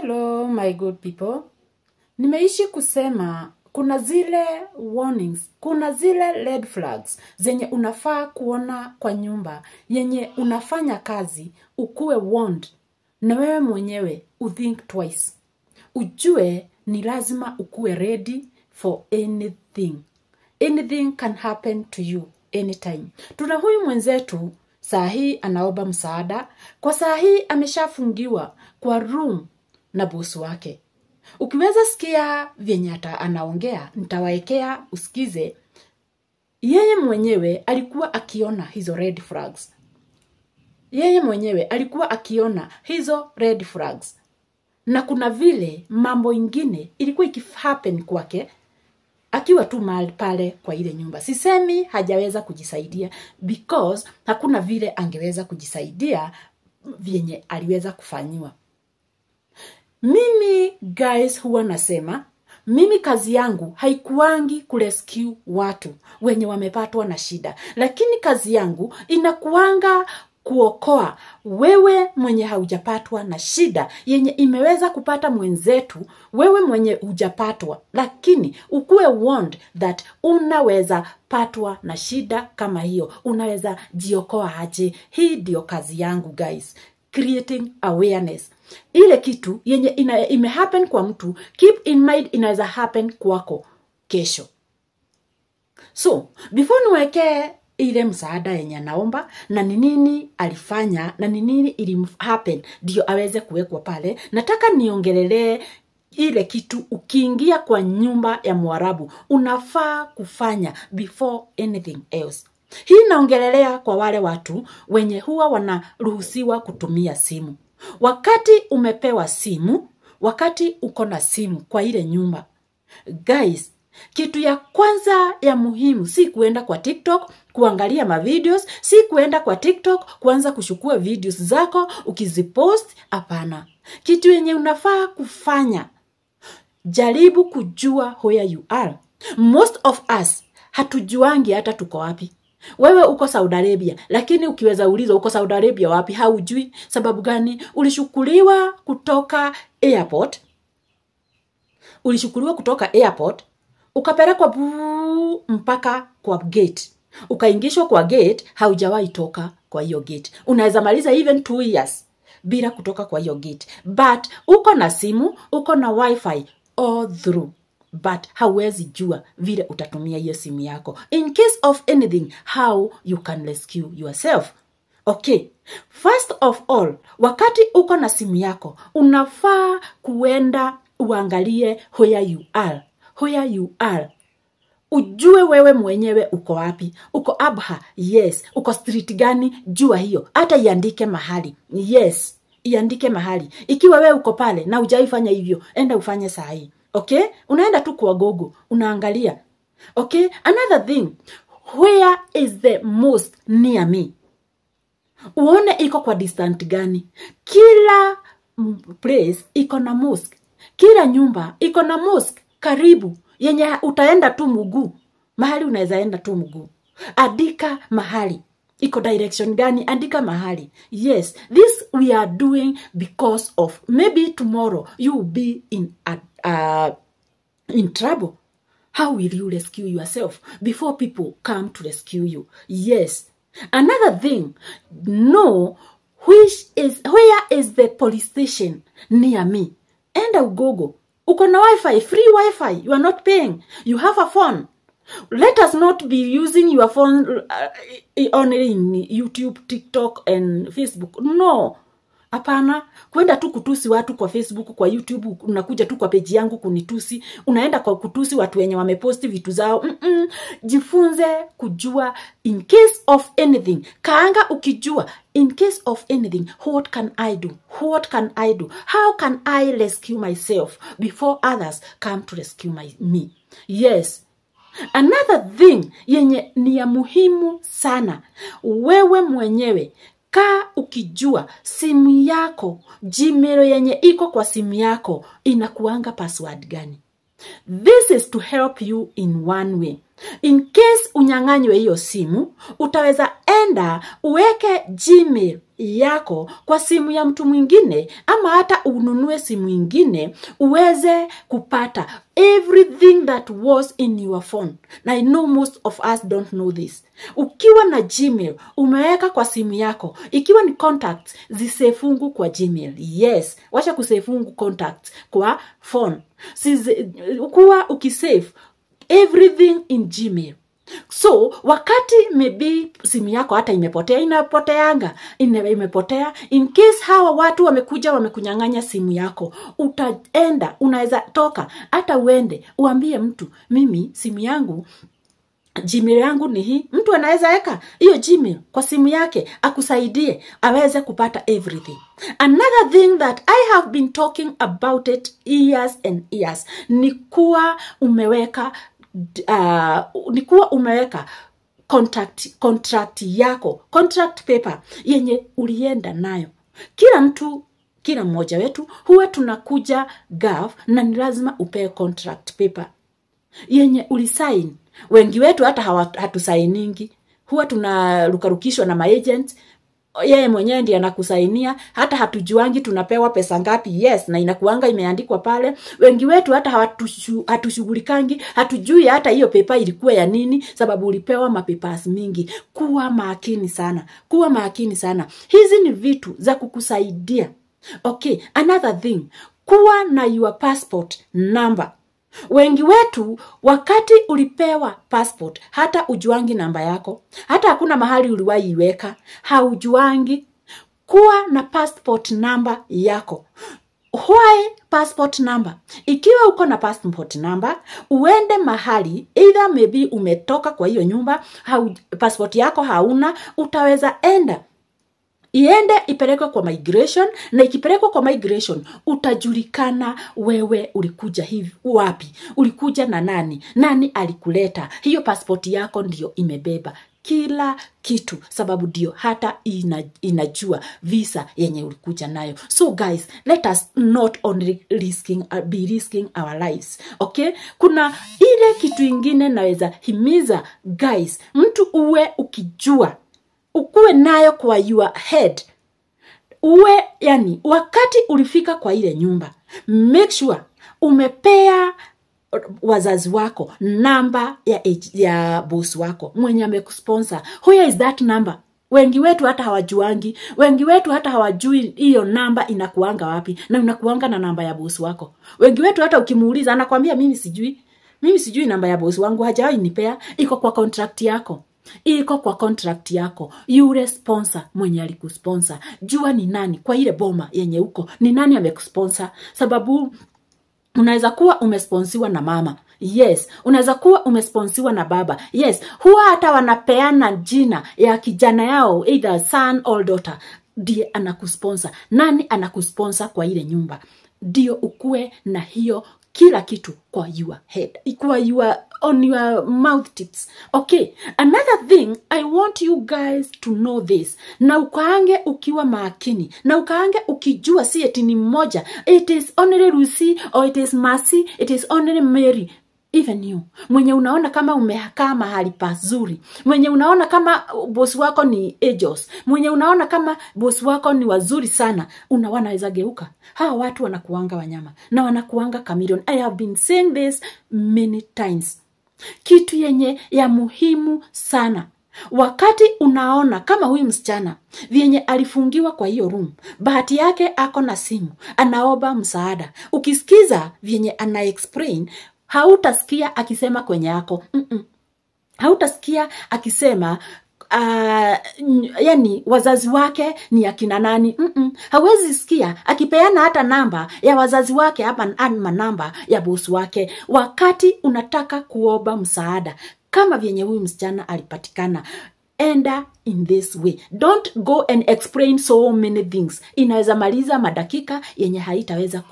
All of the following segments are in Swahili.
Hello my good people. Nimeishi kusema kuna zile warnings, kuna zile red flags zenye unafaa kuona kwa nyumba yenye unafanya kazi, ukuwe warned na wewe mwenyewe uthink twice. Ujue ni lazima ukuwe ready for anything. Anything can happen to you anytime. Tuna huyu mwenzetu saa hii anaomba msaada, kwa saa hii ameshafungiwa kwa room na boss wake. Ukiweza sikia vyenye anaongea, nitawaekea usikize. Yeye mwenyewe alikuwa akiona hizo red flags. Yeye mwenyewe alikuwa akiona hizo red flags. Na kuna vile mambo ingine ilikuwa ikihappen kwake akiwa tu mahali pale kwa ile nyumba. Sisemi hajaweza kujisaidia, because hakuna vile angeweza kujisaidia vyenye aliweza kufanyiwa. Mimi guys huwa nasema, mimi kazi yangu haikuangi kurescue watu wenye wamepatwa na shida. Lakini kazi yangu inakuanga kuokoa wewe mwenye haujapatwa na shida yenye imeweza kupata mwenzetu, wewe mwenye hujapatwa, lakini ukuwe warned that unaweza patwa na shida kama hiyo. Unaweza jiokoa aje. Hii ndio kazi yangu guys. Creating awareness. Ile kitu yenye imehappen kwa mtu, keep in mind inaweza happen kwako kesho. So, before niweke ile msaada yenye naomba na ni nini alifanya na ni nini ili happen ndio aweze kuwekwa pale, nataka niongelelee ile kitu ukiingia kwa nyumba ya Mwarabu unafaa kufanya before anything else. Hii naongelelea kwa wale watu wenye huwa wanaruhusiwa kutumia simu. Wakati umepewa simu, wakati uko na simu kwa ile nyumba, guys, kitu ya kwanza ya muhimu si kuenda kwa TikTok kuangalia mavideos, si kuenda kwa TikTok kuanza kuchukua videos zako ukizipost. Hapana. Kitu yenye unafaa kufanya, jaribu kujua where you are. Most of us hatujuangi hata tuko wapi. Wewe uko Saudi Arabia, lakini ukiweza uliza uko Saudi Arabia wapi, haujui. Sababu gani? Ulishukuliwa kutoka airport. Ulishukuliwa kutoka airport, ukapelekwa mpaka kwa gate. Ukaingishwa kwa gate, haujawahi toka kwa hiyo gate. Unaweza maliza even 2 years bila kutoka kwa hiyo gate. But uko na simu, uko na wifi all through. But hauwezi jua vile utatumia hiyo simu yako. In case of anything, how you can rescue yourself. Okay. First of all, wakati uko na simu yako, unafaa kuenda uangalie where you are. Where you are. Ujue wewe mwenyewe uko wapi. Uko Abha? Yes. Uko street gani? Jua hiyo. Hata iandike mahali. Yes. Iandike mahali. Ikiwa wewe uko pale na hujaifanya hivyo, enda ufanye saa hii. Okay? Unaenda tu kwa Google, unaangalia. Okay? Another thing, where is the mosque near me? Uone iko kwa distance gani. Kila place iko na mosque. Kila nyumba iko na mosque karibu yenye utaenda tu mguu. Mahali unaweza enda tu mguu. Andika mahali. Iko direction gani? Andika mahali. Yes, this we are doing because of maybe tomorrow you will be in trouble. How will you rescue yourself before people come to rescue you? Yes. Another thing, know where is the police station near me. Enda Google. Uko na wifi, free wifi. You are not paying. You have a phone. Let us not be using your phone only in YouTube, TikTok and Facebook. No. Hapana, kwenda tu kutusi watu kwa Facebook, kwa YouTube, unakuja tu kwa page yangu kunitusi, unaenda kwa kutusi watu wenye wameposti vitu zao. Jifunze kujua in case of anything. Kaanga ukijua in case of anything, what can I do? What can I do? How can I rescue myself before others come to rescue me? Yes. Another thing yenye ni ya muhimu sana, wewe mwenyewe kaa ukijua simu yako, Gmail yenye iko kwa simu yako inakuanga password gani. This is to help you in one way. In case unyang'anywe hiyo simu, utaweza enda uweke Gmail yako kwa simu ya mtu mwingine, ama hata ununue simu nyingine uweze kupata everything that was in your phone. I know most of us don't know this. Ukiwa na Gmail umeweka kwa simu yako, ikiwa ni contacts zisefungu kwa Gmail. Yes, wacha kusefungu contacts kwa phone. Kuwa ukisave everything in Gmail. So, wakati maybe simu yako hata imepotea, imepotea, in case hawa watu wamekuja wamekunyang'anya simu yako, utaenda, unaweza toka, hata uende, uambie mtu, mimi simu yangu, Gmail yangu ni hii. Mtu anaweza eka hiyo Gmail kwa simu yake, akusaidie, aweze kupata everything. Another thing that I have been talking about it years and years, ni kuwa umeweka contract yako, contract paper yenye ulienda nayo. Kila mmoja wetu huwa tunakuja gov na ni lazima upewe contract paper yenye ulisign. Wengi wetu hata hatusainingi, huwa tunarukarukishwa na maagent. Yeye mwenyewe ndiye anakusainia, hata hatujuangi tunapewa pesa ngapi. Yes, na inakuanga imeandikwa pale. Wengi wetu hata hatushughulikangi, hatujui hata hiyo paper ilikuwa ya nini, sababu ulipewa mapapers mingi. Kuwa makini sana. Hizi ni vitu za kukusaidia. Okay, another thing, kuwa na your passport number. Wengi wetu wakati ulipewa passport hata ujuangi namba yako, hata hakuna mahali uliwaiweka, haujuangi. Kuwa na passport number yako. Why passport number? Ikiwa uko na passport number, uende mahali, either maybe umetoka kwa hiyo nyumba, passport yako hauna, utaweza iende ipelekwe kwa migration, na ikipelekwa kwa migration utajulikana wewe ulikuja hivi wapi, ulikuja na nani alikuleta. Hiyo passport yako ndio imebeba kila kitu, sababu ndio hata inajua visa yenye ulikuja nayo. So guys, let us not only be risking our lives. Okay? Kuna ile kitu ingine naweza himiza guys, mtu uwe ukijua, ukuwe nayo kwa your head. Wakati ulifika kwa ile nyumba, make sure umepea wazazi wako namba ya boss wako mwenye amekusponsor. Where is that number? Wengi wetu hata hawajuangi. Wengi wetu hata hawajui hiyo namba inakuanga wapi, na unakuanga na namba ya boss wako. Wengi wetu hata ukimuuliza anakuambia mimi sijui namba ya boss wangu, hajawahi nipea. Iko kwa contract yako. Yule sponsor mwenye alikusponsor, jua ni nani kwa ile boma yenye uko, ni nani amekusponsor. Sababu unaweza kuwa umesponsiwa na mama. Yes, unaweza kuwa umesponsiwa na baba. Yes, huwa hata wanapeana jina ya kijana yao, either son or daughter, ndiye anakusponsor. Nani anakusponsor kwa ile nyumba? Ndio ukue na hiyo kila kitu kwa your head, on your mouth tips. Okay, another thing I want you guys to know this. Na ukaange ukiwa makini, na ukaange ukijua si eti ni mmoja, it is only Lucy or it is Mercy, it is only Mary. Even you, mwenye unaona kama umekaa mahali pazuri, mwenye unaona kama boss wako ni angels, mwenye unaona kama boss wako ni wazuri sana, wanaweza geuka. Hawa watu wanakuanga wanyama na wanakuanga chameleon. I have been saying this many times. Kitu yenye ya muhimu sana, wakati unaona kama huyu msichana vyenye alifungiwa kwa hiyo room, bahati yake ako na simu, anaomba msaada, ukisikiza vyenye ana explain, hautasikia akisema kwenye yako. Hautasikia akisema wazazi wake ni akina nani. Hawezi sikia akipeana hata namba ya wazazi wake ama namba ya boss wake. Wakati unataka kuomba msaada kama vyenye huyu msichana alipatikana, enda in this way. Don't go and explain so many things. Inaweza maliza madakika yenye haitaweza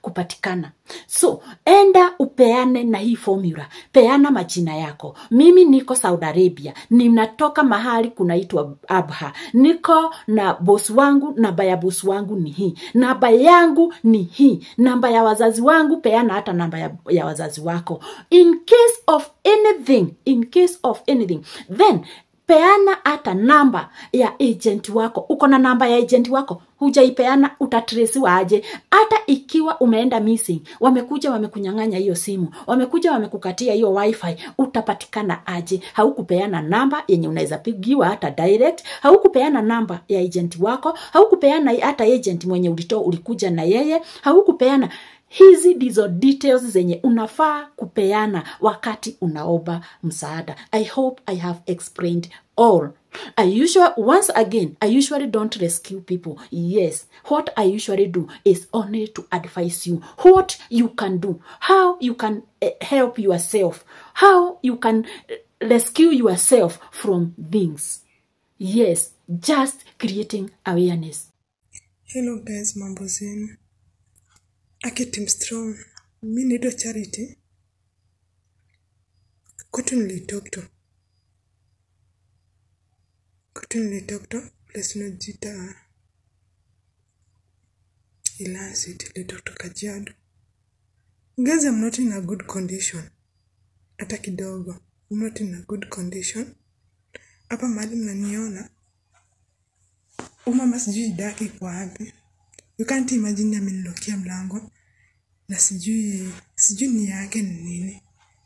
kupatikana. So, enda upeane na hii formula. Peana majina yako. Mimi niko Saudi Arabia. Ninatoka mahali kunaitwa Abha. Niko na boss wangu, namba ya boss wangu ni hii. Namba yangu ni hii. Namba ya wazazi wangu, peana hata namba ya wazazi wako. In case of anything, then peana hata namba ya agent wako. Uko na namba ya agent wako, hujaipeana, utatresiwa aje? Hata ikiwa umeenda missing, wamekuja wamekunyang'anya hiyo simu, wamekuja wamekukatia hiyo wifi, utapatikana aje? Haukupeana namba yenye unaweza pigiwa hata direct, haukupeana namba ya agent wako, haukupeana hata agent mwenye ulikuja na yeye, haukupeana. Hizi ndizo details zenye unafaa kupeana wakati unaomba msaada. I hope I have explained all. Once again, I usually don't rescue people. Yes, what I usually do is only to advise you what you can do, how you can help yourself, how you can rescue yourself from things. Yes, just creating awareness. Hello guys, mambo zenu. Team Strong. Mimi naitwa Charity. Kwetu nilitokto. Place najiita Ilasit, nilitokto Kajiado. Guys, I'm not in a good condition. Hata kidogo. I'm not in a good condition. Hapa mahali mnaniona. Mama sijui daki kwa wapi. You can't imagine amenilokia mlango. Na sijui ni yake ni nini.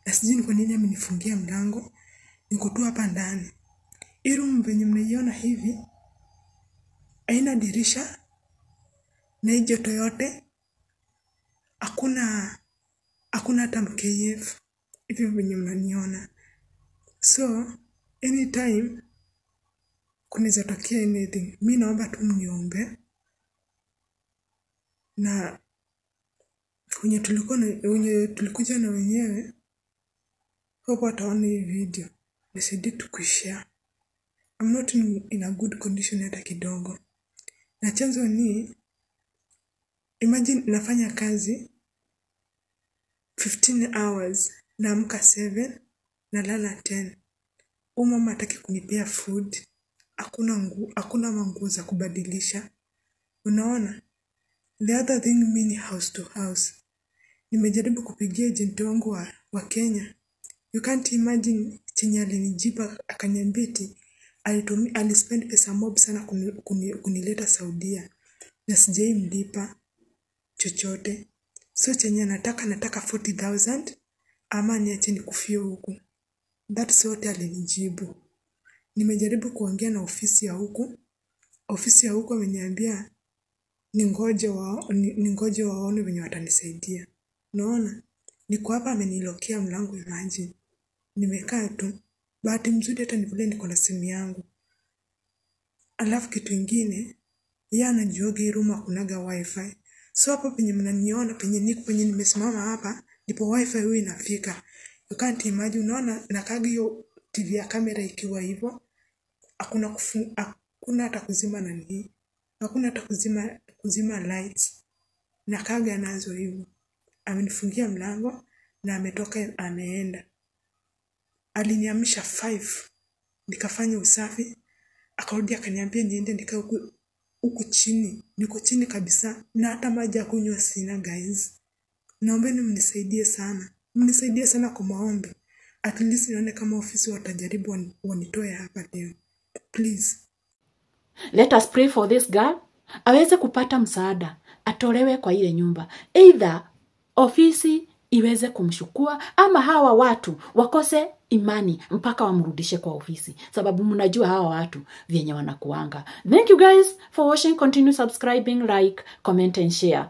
Na sijui ni kwa nini amenifungia mlango. Niko tu hapa ndani. Hii room venye mnaiona hivi haina dirisha na hii joto yote. Hakuna hata mkf hivi venye mnaniona. So anytime kunaweza tokea anything. Mimi naomba tu mniombe. Na wenye tulikuja na wenyewe hope wataona hii video. Nisaidie tu kushare. I'm not in a good condition hata kidogo. Na chanzo ni, imagine nafanya kazi 15 hours, naamka 7 na lala 10. Mama hataki kunipea food. Hakuna manguo za kubadilisha. Unaona? The other thing, mimi house to house. Nimejaribu kupigia agent wangu wa Kenya. You can't imagine chenye alinijipa, akaniambia eti alispend pesa mob sana kunileta Saudia. Na sijai mlipa chochote. So chenye nataka 40,000 ama niache nikufie huku. That's what alinijibu. Nimejaribu kuongea na ofisi ya huku. Ofisi ya huku wameniambia ningoje waone wenye watanisaidia. Naona niko hapa amenilokea mlango, imagine. Nimekaa tu. Bahati mzuri hata nivile niko na simu yangu. Alafu kitu kingine, yeye anajuaga hii room hakunaga wifi. So hapo penye mnaniona penye nimesimama hapa, ndipo wifi huwa inafika. You can't imagine, unaona nakaga hiyo TV ya kamera ikiwa hivyo. Hakuna hata kuzima nani. Hakuna hata kuzima lights. Nakaga nazo hivyo. Amenifungia mlango na ametoka ameenda. Aliniamsha 5. Nikafanya usafi. Akarudi akaniambia niende nikae huku chini. Niko chini kabisa na hata maji ya kunywa sina guys. Naombeni mnisaidie sana. Mnisaidie sana kwa maombi. At least nione kama ofisi watajaribu wanitoe hapa leo. Please. Let us pray for this girl. Aweze kupata msaada. Atolewe kwa ile nyumba. Either ofisi iweze kumshukua ama hawa watu wakose imani mpaka wamrudishe kwa ofisi. Sababu mnajua hawa watu vyenye wanakuanga. Thank you guys for watching. Continue subscribing, like, comment and share.